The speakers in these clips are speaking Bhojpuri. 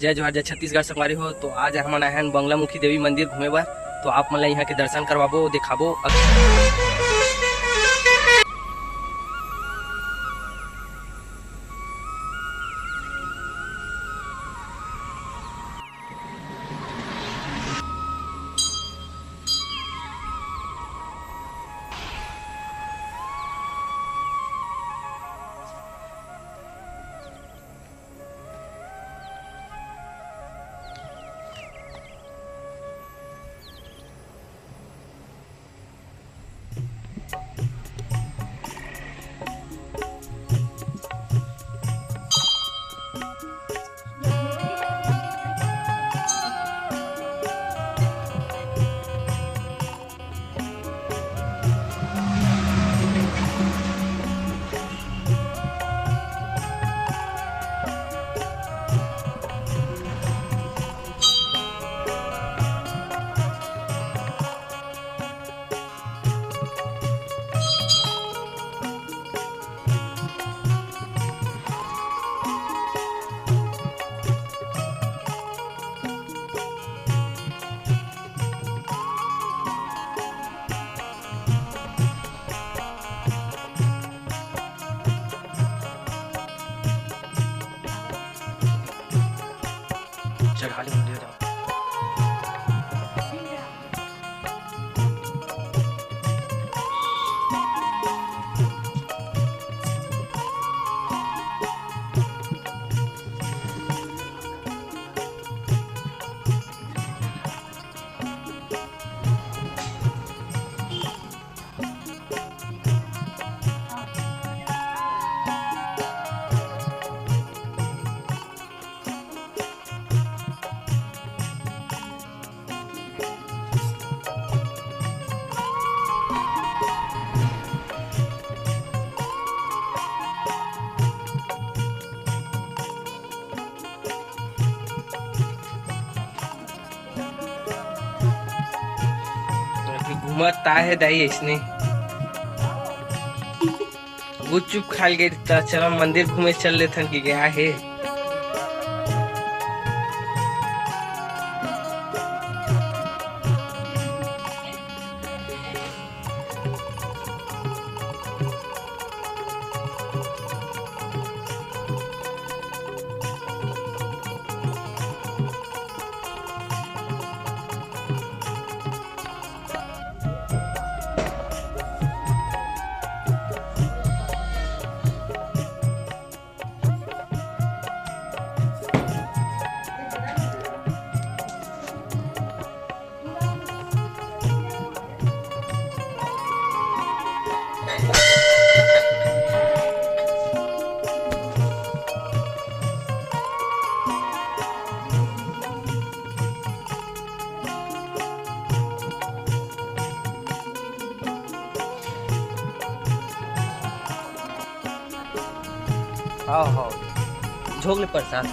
जय जोहार जय छत्तीसगढ़ संगवारी हो। तो आज हमन आए हैं बंगलामुखी देवी मंदिर घूमे बर। तो आप मन ला यहाँ के दर्शन करवाबो दिखाबो। चढ़ा ले मंदिर जाओ। घूमता है दाई इसने गुपचुप खाल गए। चलो मंदिर घूमे चल लेथन की गया है। हाँ झोंक ले प्रसाद।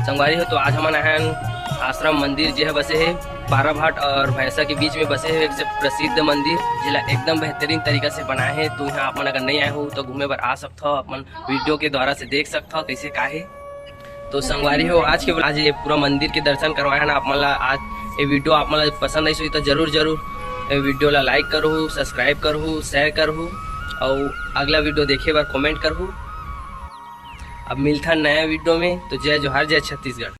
संगवारी हो तो आज हमन आहन आश्रम मंदिर जो है बसे है बाराभाट और भैंसा के बीच में बसे है एक प्रसिद्ध मंदिर जिला एकदम बेहतरीन तरीका से बनाए हैं। तो यहाँ अपन अगर नहीं आए हो तो घूमे बर आ सकते हो, अपन वीडियो के द्वारा से देख सकते हो कैसे का है। तो संगवारी हो आज ये पूरा मंदिर के दर्शन करवाए ना आप मन ला। आज ये वीडियो आप मन ला पसंद आई तो जरूर वीडियो ला लाइक करो, सब्सक्राइब करो, शेयर करो और अगला वीडियो देखे बार कमेंट करो। अब मिलता नया वीडियो में। तो जय जोहार, जय छत्तीसगढ़।